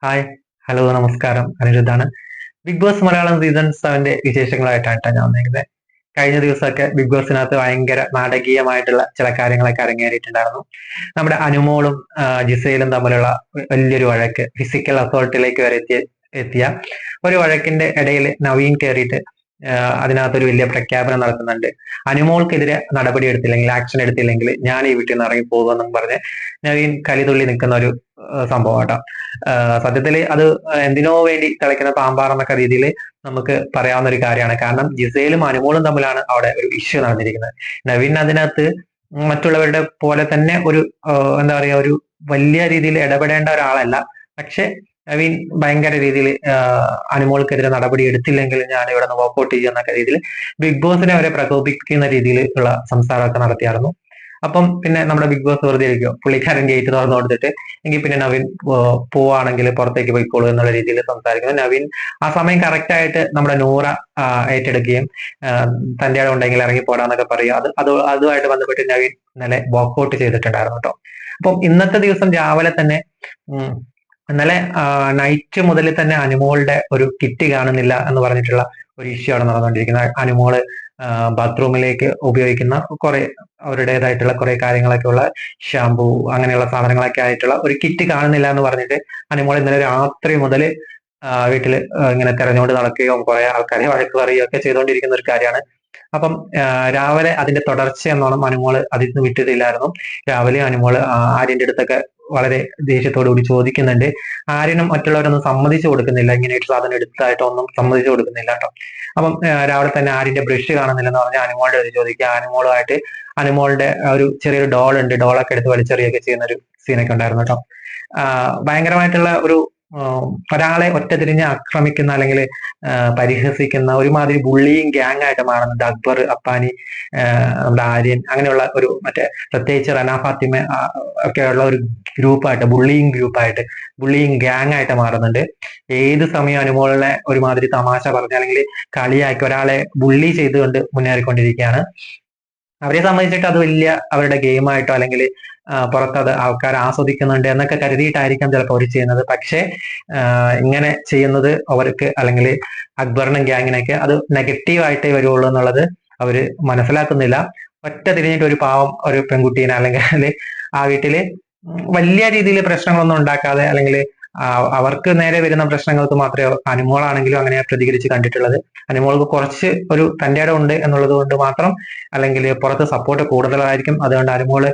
Hi, hello, നമസ്കാരം. അനിരുദ്ധാണ്. Big boss Malayalam season 7 വിശേഷങ്ങളായിട്ടാണ് ട്ടോ ഞാൻ വന്നേക്കുന്നത്. കഴിഞ്ഞ ദിവസമൊക്കെ ബിഗ് ബോസിനകത്ത് ഭയങ്കര നാടകീയമായിട്ടുള്ള ചില കാര്യങ്ങളൊക്കെ അരങ്ങേറിയിട്ടുണ്ടായിരുന്നു. നമ്മുടെ അനുമോളും ജിസയിലും തമ്മിലുള്ള വലിയൊരു വഴക്ക്, ഫിസിക്കൽ അസോൾട്ടിലേക്ക് വരെ എത്തിയ ഒരു വഴക്കിന്റെ ഇടയിൽ നവീൻ കയറിയിട്ട് അതിനകത്തൊരു വലിയ പ്രഖ്യാപനം നടത്തുന്നുണ്ട്. അനുമോൾക്കെതിരെ നടപടി എടുത്തില്ലെങ്കിൽ, ആക്ഷൻ എടുത്തില്ലെങ്കിൽ ഞാൻ ഈ വീട്ടിൽ നിന്ന് ഇറങ്ങി പോകുമെന്നും പറഞ്ഞ് നവീൻ കലിതുള്ളി നിൽക്കുന്ന ഒരു സംഭവം കേട്ടോ. സത്യത്തില് അത് എന്തിനോ വേണ്ടി തിളയ്ക്കുന്ന സാമ്പാർ എന്നൊക്കെ രീതിയിൽ നമുക്ക് പറയാവുന്ന ഒരു കാര്യമാണ്. കാരണം ജിസയിലും അനുമോളും തമ്മിലാണ് അവിടെ ഒരു ഇഷ്യൂ നടന്നിരിക്കുന്നത്. നവീൻ അതിനകത്ത് മറ്റുള്ളവരുടെ പോലെ തന്നെ ഒരു എന്താ പറയാ, ഒരു വലിയ രീതിയിൽ ഇടപെടേണ്ട ഒരാളല്ല. പക്ഷെ നവീൻ ഭയങ്കര രീതിയിൽ അനുമോൾക്കെതിരെ നടപടി എടുത്തില്ലെങ്കിൽ ഞാൻ ഇവിടെ നിന്ന് വോക്കൗട്ട് ചെയ്യും എന്നൊക്കെ രീതിയിൽ ബിഗ് ബോസിനെ വരെ പ്രകോപിപ്പിക്കുന്ന രീതിയിൽ ഉള്ള സംസാരമൊക്കെ നടത്തിയായിരുന്നു. അപ്പം പിന്നെ നമ്മുടെ ബിഗ് ബോസ് വെറുതെ ഇരിക്കും, പുള്ളിക്കാരൻ ഗേറ്റ് തുറന്നു കൊടുത്തിട്ട് എങ്കിൽ പിന്നെ നവീൻ പോവാണെങ്കിൽ പുറത്തേക്ക് പോയിക്കോളൂ എന്നുള്ള രീതിയിൽ സംസാരിക്കുന്നു. നവീൻ ആ സമയം കറക്റ്റ് ആയിട്ട് നമ്മുടെ നൂറ ഏറ്റെടുക്കുകയും തന്റെ ഇടം ഉണ്ടെങ്കിൽ ഇറങ്ങി പോടാന്നൊക്കെ പറയും. അതുമായിട്ട് ബന്ധപ്പെട്ട് നവീൻ ഇന്നലെ വോക്കൗട്ട് ചെയ്തിട്ടുണ്ടായിരുന്നു കേട്ടോ. അപ്പം ഇന്നത്തെ ദിവസം രാവിലെ തന്നെ ഇന്നലെ നൈറ്റ് മുതൽ തന്നെ അനുമോളുടെ ഒരു കിറ്റ് കാണുന്നില്ല എന്ന് പറഞ്ഞിട്ടുള്ള ഒരു ഇഷ്യൂ ആണ് നടന്നുകൊണ്ടിരിക്കുന്നത്. അനുമോള് ബാത്റൂമിലേക്ക് ഉപയോഗിക്കുന്ന കുറെ അവരുടേതായിട്ടുള്ള കുറെ കാര്യങ്ങളൊക്കെ ഉള്ള ഷാംപൂ അങ്ങനെയുള്ള സാധനങ്ങളൊക്കെ ആയിട്ടുള്ള ഒരു കിറ്റ് കാണുന്നില്ല എന്ന് പറഞ്ഞിട്ട് അനുമോൾ ഇന്നലെ രാത്രി മുതൽ വീട്ടിൽ ഇങ്ങനെ തെരഞ്ഞുകൊണ്ട് നടക്കുകയും കുറെ ആൾക്കാരെ വഴക്ക് പറയുകയും ഒക്കെ ചെയ്തുകൊണ്ടിരിക്കുന്ന ഒരു കാര്യമാണ്. അപ്പം രാവിലെ അതിന്റെ തുടർച്ച എന്നോണം അനുമോള് അതിൽ നിന്ന് വിട്ടിട്ടില്ലായിരുന്നു. രാവിലെ അനുമോള് ആര്യന്റെ അടുത്തൊക്കെ വളരെ ദേഷ്യത്തോടു കൂടി ചോദിക്കുന്നുണ്ട്. ആര്യനും മറ്റുള്ളവരൊന്നും സമ്മതിച്ചു കൊടുക്കുന്നില്ല, ഇങ്ങനെ ഒരു സാധനം എടുത്തതായിട്ടൊന്നും സമ്മതിച്ചു കൊടുക്കുന്നില്ല കേട്ടോ. അപ്പം രാവിലെ തന്നെ ആര്യന്റെ ബ്രഷ് കാണുന്നില്ലെന്ന് പറഞ്ഞ് അനുമോളുടെ അടുത്ത് ചോദിക്കുക. അനുമോളുമായിട്ട് അനുമോളുടെ ഒരു ചെറിയൊരു ഡോളുണ്ട്, ഡോളൊക്കെ എടുത്ത് വലിച്ചെറിയൊക്കെ ചെയ്യുന്ന ഒരു സീനൊക്കെ ഉണ്ടായിരുന്നു കേട്ടോ. ഭയങ്കരമായിട്ടുള്ള ഒരു ഒരാളെ ഒറ്റതിരിഞ്ഞ് ആക്രമിക്കുന്ന അല്ലെങ്കിൽ പരിഹസിക്കുന്ന ഒരുമാതിരി ബുള്ളിയും ഗ്യാങ് ആയിട്ട് മാറുന്നുണ്ട്. അക്ബർ, അപ്പാനി, നമ്മുടെ ആര്യൻ, അങ്ങനെയുള്ള ഒരു മറ്റേ പ്രത്യേകിച്ച് റന ഫാത്തിമ ഒക്കെയുള്ള ഒരു ഗ്രൂപ്പായിട്ട്, ബുള്ളിങ് ഗ്യാങ് ആയിട്ട് മാറുന്നുണ്ട്. ഏത് സമയം അനുമോളിനെ ഒരുമാതിരി തമാശ പറഞ്ഞ അല്ലെങ്കിൽ കളിയാക്കി ഒരാളെ ബുള്ളി ചെയ്തുകൊണ്ട് മുന്നേറിക്കൊണ്ടിരിക്കുകയാണ്. അവരെ സംബന്ധിച്ചിട്ട് അത് വലിയ അവരുടെ ഗെയിമായിട്ടോ അല്ലെങ്കിൽ പുറത്ത് അത് ആൾക്കാർ ആസ്വദിക്കുന്നുണ്ട് എന്നൊക്കെ കരുതിയിട്ടായിരിക്കാം ചിലപ്പോൾ അവർ ചെയ്യുന്നത്. പക്ഷേ ഇങ്ങനെ ചെയ്യുന്നത് അവർക്ക് അല്ലെങ്കിൽ അക്ബറിനും ഗ്യാങ്ങിനൊക്കെ അത് നെഗറ്റീവായിട്ടേ വരുള്ളൂ എന്നുള്ളത് അവര് മനസ്സിലാക്കുന്നില്ല. ഒറ്റ തിരിഞ്ഞിട്ട് ഒരു പാവം ഒരു പെൺകുട്ടീനെ അല്ലെങ്കിൽ ആ വീട്ടില് വലിയ രീതിയിൽ പ്രശ്നങ്ങളൊന്നും ഉണ്ടാക്കാതെ അല്ലെങ്കിൽ അവർക്ക് നേരെ വരുന്ന പ്രശ്നങ്ങൾക്ക് മാത്രമേ അനുമോളാണെങ്കിലും അങ്ങനെ പ്രതികരിച്ച് കണ്ടിട്ടുള്ളത്. അനുമോൾക്ക് കുറച്ച് ഒരു തന്റെ ഇടം ഉണ്ട് എന്നുള്ളത് കൊണ്ട് മാത്രം, അല്ലെങ്കിൽ പുറത്ത് സപ്പോർട്ട് കൂടുതലായിരിക്കും, അതുകൊണ്ട് അനുമോള്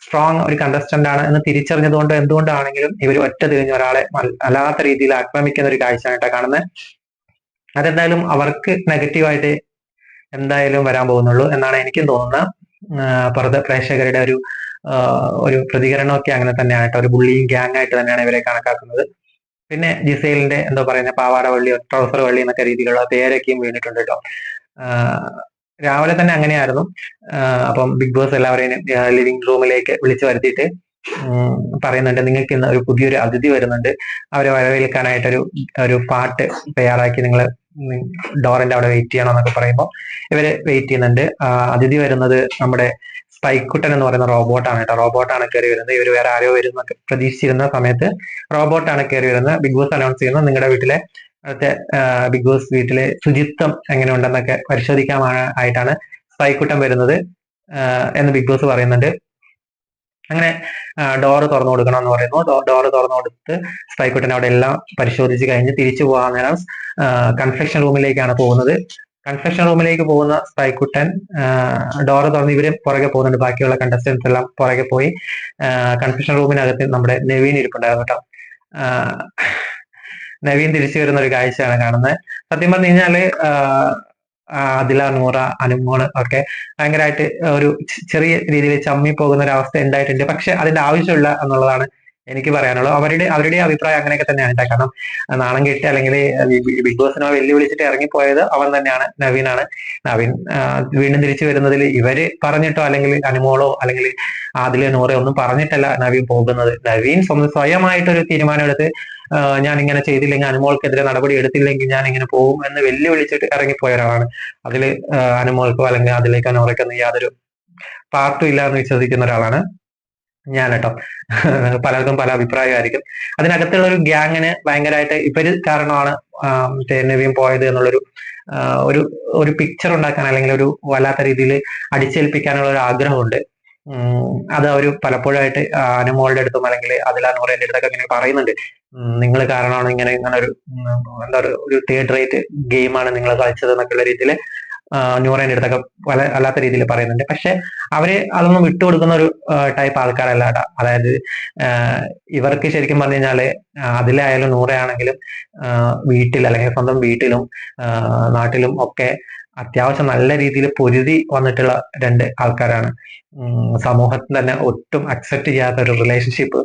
സ്ട്രോങ് ഒരു കണ്ടസ്റ്റന്റ് ആണ് എന്ന് തിരിച്ചറിഞ്ഞതുകൊണ്ട് എന്തുകൊണ്ടാണെങ്കിലും ഇവർ ഒറ്റ തിരിഞ്ഞ് ഒരാളെ അല്ലാത്ത രീതിയിൽ ആക്രമിക്കുന്ന ഒരു കാഴ്ചയായിട്ടാണ് കാണുന്നത്. അതെന്തായാലും അവർക്ക് നെഗറ്റീവായിട്ട് എന്തായാലും വരാൻ പോകുന്നുള്ളൂ എന്നാണ് എനിക്കും തോന്നുന്നത്. പുറത്തെ പ്രേക്ഷകരുടെ ഒരു പ്രതികരണമൊക്കെ അങ്ങനെ തന്നെയാണ് കേട്ടോ. ഒരു ബുള്ളിയും ഗ്യാങ് ആയിട്ട് തന്നെയാണ് ഇവരെ കണക്കാക്കുന്നത്. പിന്നെ ജിസൈലിന്റെ എന്തോ പറയുന്ന പാവാട വള്ളി, ട്രൗസർ വള്ളി എന്നൊക്കെ രീതിയിലുള്ള പേരൊക്കെയും വീണിട്ടുണ്ട് കേട്ടോ. രാവിലെ തന്നെ അങ്ങനെയായിരുന്നു. അപ്പം ബിഗ് ബോസ് എല്ലാവരെയും ലിവിംഗ് റൂമിലേക്ക് വിളിച്ചു വരുത്തിയിട്ട് പറയുന്നുണ്ട്, നിങ്ങൾക്ക് ഇന്ന് ഒരു പുതിയൊരു അതിഥി വരുന്നുണ്ട്, അവരെ വരവേൽക്കാനായിട്ടൊരു ഒരു പാട്ട് തയ്യാറാക്കി നിങ്ങൾ ഡോറിന്റെ അവിടെ വെയിറ്റ് ചെയ്യണം എന്നൊക്കെ പറയുമ്പോൾ ഇവര് വെയിറ്റ് ചെയ്യുന്നുണ്ട്. അതിഥി വരുന്നത് നമ്മുടെ സ്പൈക്കുട്ടൻ എന്ന് പറയുന്ന റോബോട്ടാണ് കേട്ടോ. റോബോട്ടാണ് കയറി വരുന്നത്. ഇവർ വേറെ ആരോ വരും എന്നൊക്കെ പ്രതീക്ഷിച്ചിരുന്ന സമയത്ത് റോബോട്ടാണ് കയറി വരുന്നത്. ബിഗ് ബോസ് അനൗൺസ് ചെയ്യുന്നത് നിങ്ങളുടെ വീട്ടിലെ അടുത്ത ബിഗ് ബോസ് വീട്ടിലെ ശുചിത്വം എങ്ങനെയുണ്ടെന്നൊക്കെ പരിശോധിക്കാനായിട്ടാണ് സ്പൈക്കുട്ടൻ വരുന്നത് എന്ന് ബിഗ് ബോസ് പറയുന്നുണ്ട്. അങ്ങനെ ഡോറ് തുറന്നു കൊടുക്കണം എന്ന് പറയുന്നു. ഡോറ് തുറന്നു കൊടുത്ത് സ്പൈക്കുട്ടൻ അവിടെ എല്ലാം പരിശോധിച്ച് കഴിഞ്ഞ് തിരിച്ചു പോകാൻ നേരം കൺഫെക്ഷൻ റൂമിലേക്കാണ് പോകുന്നത്. കൺഫെക്ഷൻ റൂമിലേക്ക് പോകുന്ന സ്പൈക്കുട്ടൻ ഡോറ് തുറന്ന് ഇവര് പുറകെ പോകുന്നുണ്ട്. ബാക്കിയുള്ള കണ്ടസ്റ്റൻസ് എല്ലാം പുറകെ പോയി കൺഫെക്ഷൻ റൂമിനകത്ത് നമ്മുടെ നവീൻ ഇരിപ്പുണ്ടായിരുന്നു കേട്ടോ. നവീൻ തിരിച്ചു വരുന്ന ഒരു കാഴ്ചയാണ് കാണുന്നത്. സത്യം പറഞ്ഞു കഴിഞ്ഞാല് അതില, നൂറ, അനുമോള് ഒക്കെ ഭയങ്കരമായിട്ട് ഒരു ചെറിയ രീതിയിൽ ചമ്മി പോകുന്ന ഒരു അവസ്ഥ ഉണ്ടായിട്ടുണ്ട്. പക്ഷെ അതിന്റെ ആവശ്യമില്ല എന്നുള്ളതാണ് എനിക്ക് പറയാനുള്ളത്. അവരുടെ അഭിപ്രായം അങ്ങനെയൊക്കെ തന്നെയാണ്. കാരണം നാണം കെട്ടി അല്ലെങ്കിൽ ബിഗ് ബോസിനെ വെല്ലുവിളിച്ചിട്ട് ഇറങ്ങിപ്പോയത് അവൻ തന്നെയാണ്, നവീനാണ്. നവീൻ വീണ്ടും തിരിച്ചു വരുന്നതിൽ ഇവര് പറഞ്ഞിട്ടോ അല്ലെങ്കിൽ അനുമോളോ അല്ലെങ്കിൽ ആദിലെ, നൂറോ ഒന്നും പറഞ്ഞിട്ടല്ല നവീൻ പോകുന്നത്. നവീൻ സ്വയമായിട്ടൊരു തീരുമാനം എടുത്ത് ഞാൻ ഇങ്ങനെ ചെയ്തില്ലെങ്കിൽ, അനുമോൾക്കെതിരെ നടപടി എടുത്തില്ലെങ്കിൽ ഞാൻ ഇങ്ങനെ പോകും എന്ന് വെല്ലുവിളിച്ചിട്ട് ഇറങ്ങിപ്പോയ ഒരാളാണ്. അതിൽ അനുമോൾക്കോ അല്ലെങ്കിൽ അതിലേക്കോ നൂറയ്ക്കൊന്നും യാതൊരു പാർട്ടും ഇല്ല എന്ന് വിശ്വസിക്കുന്ന ഒരാളാണ്. ഞാൻ കേട്ടോ. പലർക്കും പല അഭിപ്രായമായിരിക്കും. അതിനകത്തുള്ള ഒരു ഗ്യാങ്ങിന് ഭയങ്കരമായിട്ട് ഇവര് കാരണമാണ് മറ്റേ നവീൻ പോയത് എന്നുള്ളൊരു ഒരു ഒരു പിക്ചർ ഉണ്ടാക്കാൻ അല്ലെങ്കിൽ ഒരു വല്ലാത്ത രീതിയിൽ അടിച്ചേൽപ്പിക്കാനുള്ള ഒരു ആഗ്രഹമുണ്ട്. അത് അവര് പലപ്പോഴായിട്ട് അനുമോളുടെ അടുത്തും അല്ലെങ്കിൽ അതില നൂറേന്റെ അടുത്തൊക്കെ ഇങ്ങനെ പറയുന്നുണ്ട്. നിങ്ങൾ കാരണമാണ് ഇങ്ങനെ ഒരു എന്താ ഒരു തേർഡ് റേറ്റ് ഗെയിമാണ് നിങ്ങൾ കളിച്ചത് എന്നൊക്കെയുള്ള രീതിയിൽ നൂറേന്റെ അടുത്തൊക്കെ അല്ലാത്ത രീതിയിൽ പറയുന്നുണ്ട്. പക്ഷെ അവര് അതൊന്നും വിട്ടുകൊടുക്കുന്ന ഒരു ടൈപ്പ് ആൾക്കാരല്ല കേട്ടോ. അതായത് ഇവർക്ക് ശരിക്കും പറഞ്ഞു കഴിഞ്ഞാല് അതിലായാലും നൂറയാണെങ്കിലും വീട്ടിൽ അല്ലെങ്കിൽ സ്വന്തം വീട്ടിലും നാട്ടിലും ഒക്കെ അത്യാവശ്യം നല്ല രീതിയിൽ പൊരുതി വന്നിട്ടുള്ള രണ്ട് ആൾക്കാരാണ്. സമൂഹത്തിൽ തന്നെ ഒട്ടും അക്സെപ്റ്റ് ചെയ്യാത്ത ഒരു റിലേഷൻഷിപ്പ്,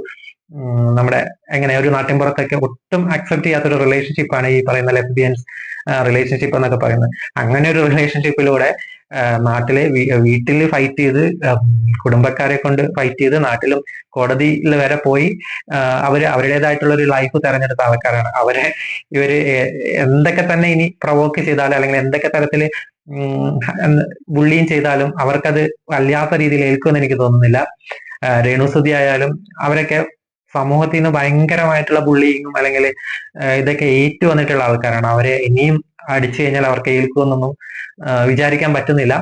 നമ്മുടെ എങ്ങനെ ഒരു നാട്ടിൻപുറത്തൊക്കെ ഒട്ടും അക്സെപ്റ്റ് ചെയ്യാത്ത ഒരു റിലേഷൻഷിപ്പാണ് ഈ പറയുന്ന ലെസ്ബിയൻസ് റിലേഷൻഷിപ്പ് എന്നൊക്കെ പറയുന്നത്. അങ്ങനെ ഒരു റിലേഷൻഷിപ്പിലൂടെ നാട്ടിലെ വീട്ടിൽ ഫൈറ്റ് ചെയ്ത് കുടുംബക്കാരെ കൊണ്ട് ഫൈറ്റ് ചെയ്ത് നാട്ടിലും കോടതിയിൽ വരെ പോയി അവരുടേതായിട്ടുള്ള ഒരു ലൈഫ് തെരഞ്ഞെടുത്ത ആൾക്കാരാണ്. ഇവര് എന്തൊക്കെ തന്നെ ഇനി പ്രൊവോക്ക് ചെയ്താലും അല്ലെങ്കിൽ എന്തൊക്കെ തരത്തില് ബുള്ളിയും ചെയ്താലും അവർക്കത് വല്ലാത്ത രീതിയിൽ ഏൽക്കുമെന്ന് എനിക്ക് തോന്നുന്നില്ല. രേണുസുതി ആയാലും അവരൊക്കെ സമൂഹത്തിൽ നിന്ന് ഭയങ്കരമായിട്ടുള്ള ബുള്ളിങ്ങും അല്ലെങ്കിൽ ഇതൊക്കെ ഏറ്റു വന്നിട്ടുള്ള ആൾക്കാരാണ്. അവരെ ഇനിയും അടിച്ചു കഴിഞ്ഞാൽ അവർക്ക് ഏൽക്കുമെന്നൊന്നും വിചാരിക്കാൻ പറ്റുന്നില്ല.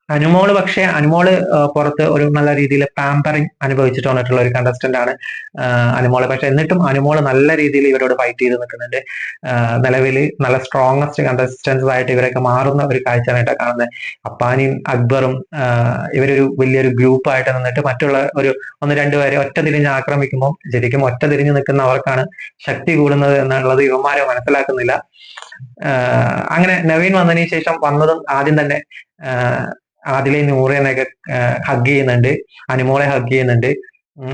അനുമോള് പുറത്ത് ഒരു നല്ല രീതിയിൽ പാമ്പറിങ് അനുഭവിച്ചിട്ട് വന്നിട്ടുള്ള ഒരു കണ്ടസ്റ്റന്റ് ആണ് അനുമോള്. പക്ഷെ എന്നിട്ടും അനുമോള് നല്ല രീതിയിൽ ഇവരോട് ഫൈറ്റ് ചെയ്ത് നിൽക്കുന്നുണ്ട്. നിലവിൽ നല്ല സ്ട്രോങ്ങസ്റ്റ് കണ്ടസ്റ്റൻസ് ആയിട്ട് ഇവരൊക്കെ മാറുന്ന ഒരു കാഴ്ചയായിട്ടാണ് കാണുന്നത്. അപ്പാനിയും അക്ബറും ഇവരൊരു വലിയൊരു ഗ്രൂപ്പായിട്ട് നിന്നിട്ട് മറ്റുള്ള ഒരു ഒന്ന് രണ്ടുപേരെ ഒറ്റ തിരിഞ്ഞ് ആക്രമിക്കുമ്പോൾ ശരിക്കും ഒറ്റ തിരിഞ്ഞ് നിൽക്കുന്നവർക്കാണ് ശക്തി കൂടുന്നത് എന്നുള്ളത് ഇവന്മാരെ മനസ്സിലാക്കുന്നില്ല. അങ്ങനെ നവീൻ വന്നതിന് ശേഷം വന്നതും ആദ്യം തന്നെ ആദിലെ നൂറേനൊക്കെ ഹഗ് ചെയ്യുന്നുണ്ട്, അനുമോളെ ഹഗ് ചെയ്യുന്നുണ്ട്.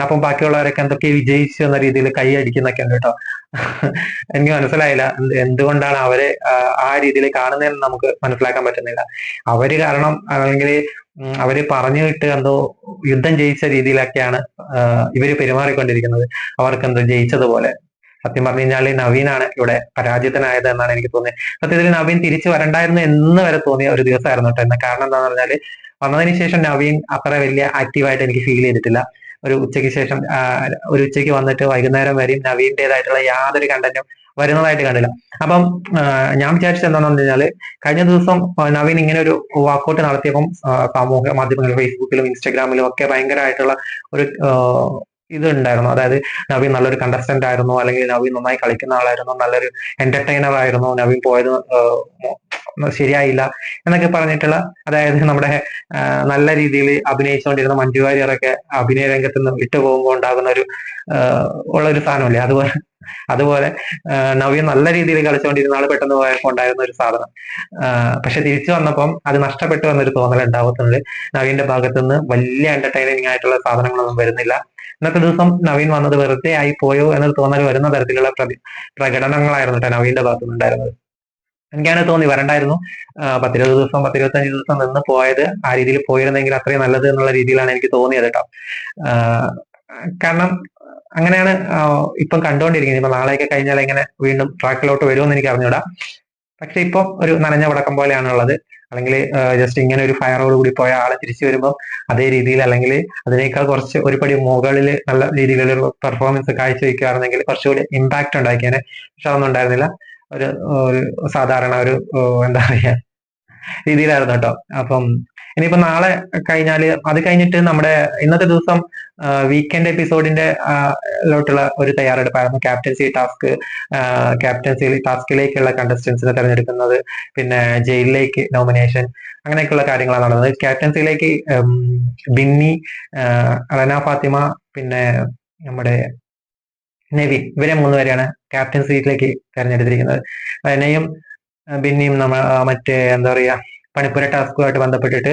അപ്പം ബാക്കിയുള്ളവരൊക്കെ എന്തൊക്കെ വിജയിച്ചു എന്ന രീതിയിൽ കൈ അടിക്കുന്നൊക്കെ ഉണ്ട് കേട്ടോ. എനിക്ക് മനസ്സിലായില്ല എന്തുകൊണ്ടാണ് അവരെ ആ രീതിയിൽ കാണുന്നതെന്ന് നമുക്ക് മനസ്സിലാക്കാൻ പറ്റുന്നില്ല. അവര് കാരണം അല്ലെങ്കിൽ അവര് പറഞ്ഞു വിട്ട് എന്തോ യുദ്ധം ജയിച്ച രീതിയിലൊക്കെയാണ് ഇവര് പെരുമാറിക്കൊണ്ടിരിക്കുന്നത്. അവർക്ക് എന്തോ ജയിച്ചതുപോലെ. സത്യം പറഞ്ഞു കഴിഞ്ഞാൽ നവീനാണ് ഇവിടെ പരാജിതനായത് എന്നാണ് എനിക്ക് തോന്നിയത്. സത്യത്തിൽ നവീൻ തിരിച്ചു വരണ്ടായിരുന്നു എന്ന് വരെ തോന്നിയ ഒരു ദിവസമായിരുന്നു കേട്ടോ. എന്ന കാരണം എന്താണെന്ന് പറഞ്ഞാല് വന്നതിന് ശേഷം നവീൻ അത്ര വലിയ ആക്റ്റീവായിട്ട് എനിക്ക് ഫീൽ ചെയ്തിട്ടില്ല. ഒരു ഉച്ചയ്ക്ക് ശേഷം ഒരു ഉച്ചയ്ക്ക് വന്നിട്ട് വൈകുന്നേരം വരെയും നവീന്റേതായിട്ടുള്ള യാതൊരു കണ്ടന്റും വരുന്നതായിട്ട് കണ്ടില്ല. അപ്പം ഞാൻ വിചാരിച്ചത് എന്താണെന്ന് പറഞ്ഞാല് കഴിഞ്ഞ ദിവസം നവീൻ ഇങ്ങനെ ഒരു വാക്കൗട്ട് നടത്തിയപ്പം സാമൂഹ്യ മാധ്യമങ്ങളിൽ ഫേസ്ബുക്കിലും ഇൻസ്റ്റാഗ്രാമിലും ഒക്കെ ഭയങ്കരമായിട്ടുള്ള ഒരു ഇതുണ്ടായിരുന്നു. അതായത് നവീൻ നല്ലൊരു കണ്ടസ്റ്റന്റ് ആയിരുന്നു, അല്ലെങ്കിൽ നവീൻ നന്നായി കളിക്കുന്ന ആളായിരുന്നു, നല്ലൊരു എന്റർടൈനർ ആയിരുന്നു, നവീൻ പോയത് ശരിയായില്ല എന്നൊക്കെ പറഞ്ഞിട്ടുള്ള, അതായത് നമ്മുടെ നല്ല രീതിയിൽ അഭിനയിച്ചുകൊണ്ടിരുന്ന മഞ്ജു വാര്യറൊക്കെ അഭിനയ രംഗത്ത് നിന്ന് വിട്ടുപോകുമ്പോൾ ഉണ്ടാകുന്ന ഒരു ഉള്ളൊരു സാധനമല്ലേ, അതുപോലെ നവീൻ നല്ല രീതിയിൽ കളിച്ചുകൊണ്ടിരുന്ന ആൾ പെട്ടെന്ന് പോയപ്പോൾ ഉണ്ടായിരുന്ന ഒരു സാധനം. പക്ഷെ തിരിച്ചു വന്നപ്പം അത് നഷ്ടപ്പെട്ടു എന്നൊരു തോന്നൽ ഉണ്ടാവുന്നുണ്ട്. നവീന്റെ ഭാഗത്തുനിന്ന് വലിയ എന്റർടൈനിങ് ആയിട്ടുള്ള സാധനങ്ങളൊന്നും വരുന്നില്ല. ഇന്നത്തെ ദിവസം നവീൻ വന്നത് വെറുതെ ആയി പോയോ എന്നൊരു തോന്നൽ വരുന്ന തരത്തിലുള്ള പ്രകടനങ്ങളായിരുന്നു കേട്ടോ നവീന്റെ ഭാഗത്തുനിന്നുണ്ടായിരുന്നത്. എനിക്കങ്ങനെ തോന്നി വരണ്ടായിരുന്നു. 10-20 ദിവസം 10-25 ദിവസം നിന്ന് പോയത് ആ രീതിയിൽ പോയിരുന്നെങ്കിൽ അത്രയും നല്ലത് എന്നുള്ള രീതിയിലാണ് എനിക്ക് തോന്നിയത് കേട്ടോ. കാരണം അങ്ങനെയാണ് ഇപ്പം കണ്ടുകൊണ്ടിരിക്കുന്നത്. ഇപ്പൊ നാളെയൊക്കെ കഴിഞ്ഞാൽ എങ്ങനെ വീണ്ടും ട്രാക്കിലോട്ട് വരുമെന്ന് എനിക്ക് അറിഞ്ഞൂടാ. പക്ഷെ ഇപ്പൊ ഒരു നനഞ്ഞ പടക്കം പോലെയാണുള്ളത്. അല്ലെങ്കിൽ ജസ്റ്റ് ഇങ്ങനെ ഒരു ഫയറോട് കൂടി പോയ ആളെ തിരിച്ചു വരുമ്പോൾ അതേ രീതിയിൽ അല്ലെങ്കിൽ അതിനേക്കാൾ കുറച്ച് ഒരു പടി മുകളിൽ നല്ല രീതിയിലുള്ള പെർഫോമൻസ് കാഴ്ചവെക്കുകയാണെന്നെങ്കിൽ കുറച്ചുകൂടി ഇമ്പാക്ട് ഉണ്ടാക്കിയേനെ. പക്ഷെ അതൊന്നും ഉണ്ടായിരുന്നില്ല. ഒരു സാധാരണ ഒരു എന്താ പറയാ രീതിയിലായിരുന്നു കേട്ടോ. അപ്പം ഇനിയിപ്പോ നാളെ കഴിഞ്ഞാല് അത് കഴിഞ്ഞിട്ട് നമ്മുടെ ഇന്നത്തെ ദിവസം വീക്കെൻഡ് എപ്പിസോഡിന്റെ ലോട്ടുള്ള ഒരു തയ്യാറെടുപ്പായിരുന്നു. ക്യാപ്റ്റൻസി ടാസ്കിലേക്കുള്ള കണ്ടസ്റ്റൻസിനെ തെരഞ്ഞെടുക്കുന്നത്, പിന്നെ ജയിലിലേക്ക് നോമിനേഷൻ, അങ്ങനെയൊക്കെയുള്ള കാര്യങ്ങളാണ് നടന്നത്. ക്യാപ്റ്റൻസിയിലേക്ക് ബിന്നി, റന ഫാത്തിമ, പിന്നെ നമ്മുടെ നവീൻ, ഇവരെ 3 പേരെയാണ് ക്യാപ്റ്റൻസിയിലേക്ക് തെരഞ്ഞെടുത്തിരിക്കുന്നത്. റനയും ബിന്നിയും മറ്റേ എന്താ പറയാ പണിപ്പുര ടാസ്കുമായിട്ട് ബന്ധപ്പെട്ടിട്ട്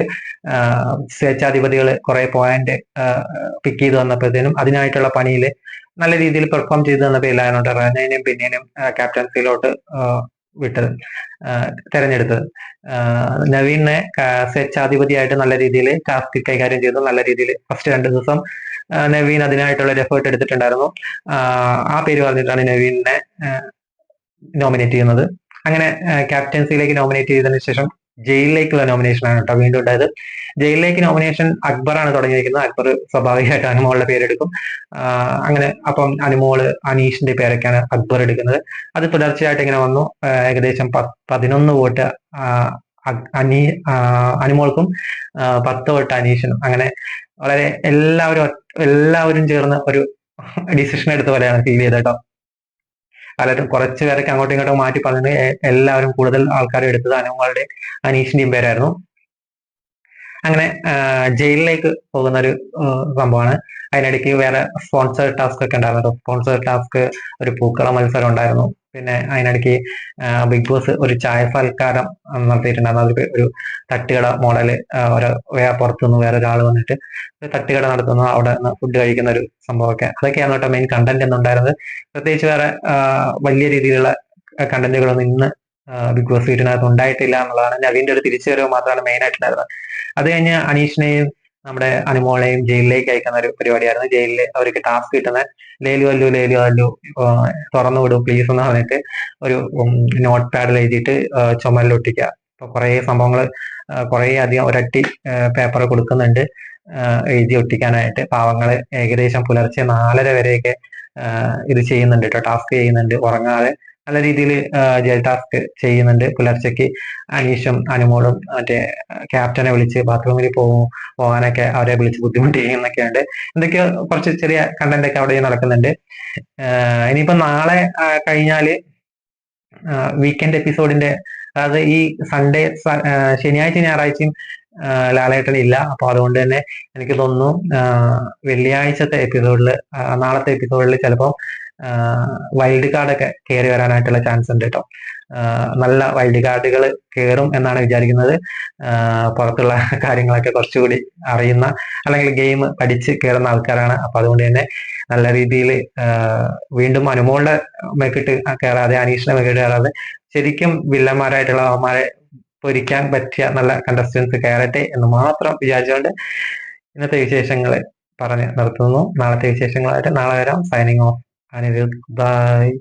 സ്വേച്ഛാധിപതികൾ കുറെ പോയിന്റ് പിക്ക് ചെയ്ത് വന്നപ്പോഴത്തേനും അതിനായിട്ടുള്ള പണിയിൽ നല്ല രീതിയിൽ പെർഫോം ചെയ്ത് വന്ന പേരിലായിരുന്നു റനേനെയും ബിന്നിനെയും ക്യാപ്റ്റൻസിയിലോട്ട് തെരഞ്ഞെടുത്തത്. നവീനെ സ്വേച്ഛാധിപതിയായിട്ട് നല്ല രീതിയിൽ ടാസ്ക് കൈകാര്യം ചെയ്തു. നല്ല രീതിയിൽ ഫസ്റ്റ് 2 ദിവസം നവീൻ അതിനായിട്ടുള്ള ഒരു എഫേർട്ട് എടുത്തിട്ടുണ്ടായിരുന്നു. ആ പേര് പറഞ്ഞിട്ടാണ് നവീനെ നോമിനേറ്റ് ചെയ്യുന്നത്. അങ്ങനെ ക്യാപ്റ്റൻസിയിലേക്ക് നോമിനേറ്റ് ചെയ്തതിനു ശേഷം ജയിലിലേക്കുള്ള നോമിനേഷനാണ് കേട്ടോ വീണ്ടും ഉണ്ടായത്. ജയിലിലേക്ക് നോമിനേഷൻ അക്ബറാണ് തുടങ്ങിയിരിക്കുന്നത്. അക്ബർ സ്വാഭാവികമായിട്ട് അനുമോളുടെ പേരെടുക്കും. അങ്ങനെ അപ്പം അനുമോള് അനീഷിന്റെ പേരൊക്കെയാണ് അക്ബർ എടുക്കുന്നത്. അത് തുടർച്ചയായിട്ട് ഇങ്ങനെ വന്നു. ഏകദേശം 11 വോട്ട് അനുമോൾക്കും 10 വോട്ട് അനീഷിനും. അങ്ങനെ വളരെ എല്ലാവരും ചേർന്ന് ഒരു ഡിസിഷൻ എടുത്ത പോലെയാണ് ഫീൽ ചെയ്തത് കേട്ടോ. പലരും കുറച്ച് പേരൊക്കെ അങ്ങോട്ടും ഇങ്ങോട്ടും മാറ്റി പറഞ്ഞത് എല്ലാവരും കൂടുതൽ ആൾക്കാരും എടുത്തത് അനുമോളുടെ അനീഷിന്റെയും പേരായിരുന്നു. അങ്ങനെ ജയിലിലേക്ക് പോകുന്ന ഒരു സംഭവമാണ്. അതിനിടയ്ക്ക് വേറെ സ്പോൺസർ ടാസ്ക് ഒക്കെ ഉണ്ടായിരുന്നു. സ്പോൺസർ ടാസ്ക് ഒരു പൂക്കള മത്സരം ഉണ്ടായിരുന്നു. പിന്നെ അതിനിടയ്ക്ക് ബിഗ് ബോസ് ഒരു ചായ സൽക്കാരം നടത്തിയിട്ടുണ്ടായിരുന്നു. ഒരു തട്ടുകട മോഡല് പുറത്തുനിന്ന് വേറെ ഒരാൾ വന്നിട്ട് ഒരു തട്ടുകട നടത്തുന്നു, അവിടെ നിന്ന് ഫുഡ് കഴിക്കുന്ന ഒരു സംഭവമൊക്കെ. അതൊക്കെയാണ് കേട്ടോ മെയിൻ കണ്ടന്റ് എന്നുണ്ടായിരുന്നത്. പ്രത്യേകിച്ച് വേറെ വലിയ രീതിയിലുള്ള കണ്ടന്റുകളൊന്നും ഇന്ന് ബിഗ് ബോസ് വീട്ടിനകത്ത് ഉണ്ടായിട്ടില്ല എന്നുള്ളതാണ്. നവീന്റെ ഒരു തിരിച്ചുവരവ് മാത്രമാണ് മെയിൻ ആയിട്ടുണ്ടായിരുന്നത്. അത് കഴിഞ്ഞ് അനീഷിനെയും നമ്മുടെ അനുമോളെയും ജയിലിലേക്ക് അയക്കുന്ന ഒരു പരിപാടിയായിരുന്നു. ജയിലിൽ അവർക്ക് ടാസ്ക് കിട്ടുന്നത് ലേലു അല്ലു തുറന്നു വിടും പ്ലീസ് എന്ന് പറഞ്ഞിട്ട് ഒരു നോട്ട് പാഡിൽ എഴുതിയിട്ട് ചുമലിലൊട്ടിക്കുക. ഇപ്പൊ കുറെ സംഭവങ്ങൾ കുറെ അധികം ഒരട്ടി പേപ്പർ കൊടുക്കുന്നുണ്ട് എഴുതി ഒട്ടിക്കാനായിട്ട്. പാവങ്ങള് ഏകദേശം പുലർച്ചെ 4:30 വരെയൊക്കെ ഇത് ചെയ്യുന്നുണ്ട് കേട്ടോ, ടാസ്ക് ചെയ്യുന്നുണ്ട് ഉറങ്ങാതെ. നല്ല രീതിയിൽ ജയിൽ ടാസ്ക് ചെയ്യുന്നുണ്ട്. പുലർച്ചയ്ക്ക് അനീഷും അനുമോളും മറ്റേ ക്യാപ്റ്റനെ വിളിച്ച് ബാത്റൂമിൽ പോകാനൊക്കെ അവരെ വിളിച്ച് ബുദ്ധിമുട്ടിക്കുന്നൊക്കെ ഉണ്ട്. എന്തൊക്കെയോ കുറച്ച് ചെറിയ കണ്ടന്റ് ഒക്കെ അവിടെ നടക്കുന്നുണ്ട്. ഇനിയിപ്പോ നാളെ കഴിഞ്ഞാല് വീക്കെൻഡ് എപ്പിസോഡിന്റെ, അതായത് ഈ സൺഡേ ശനിയാഴ്ച ഞായറാഴ്ചയും ലാലേട്ടൻ ഇല്ല. അപ്പൊ അതുകൊണ്ട് തന്നെ എനിക്ക് തോന്നുന്നു വെള്ളിയാഴ്ചത്തെ എപ്പിസോഡില്, നാളത്തെ എപ്പിസോഡിൽ ചിലപ്പോൾ വൈൽഡ് കാർഡൊക്കെ കയറി വരാനായിട്ടുള്ള ചാൻസ് ഉണ്ട് കേട്ടോ. നല്ല വൈൽഡ് കാർഡുകൾ കയറും എന്നാണ് വിചാരിക്കുന്നത്. പുറത്തുള്ള കാര്യങ്ങളൊക്കെ കുറച്ചുകൂടി അറിയുന്ന, അല്ലെങ്കിൽ ഗെയിം പഠിച്ച് കയറുന്ന ആൾക്കാരാണ്. അപ്പൊ അതുകൊണ്ട് തന്നെ നല്ല രീതിയിൽ വീണ്ടും അനുമോളുടെ മെക്കിട്ട് കയറാതെ, അനീഷിന്റെ മെക്കിട്ട് കയറാതെ ശരിക്കും വില്ലന്മാരായിട്ടുള്ള അവന്മാരെ പൊരിക്കാൻ പറ്റിയ നല്ല കണ്ടസ്റ്റൻസ് കയറട്ടെ എന്ന് മാത്രം വിചാരിച്ചുകൊണ്ട് ഇന്നത്തെ വിശേഷങ്ങൾ പറഞ്ഞ് നിർത്തുന്നു. നാളത്തെ വിശേഷങ്ങളായിട്ട് നാളെ വരാം. Signing off. Bye.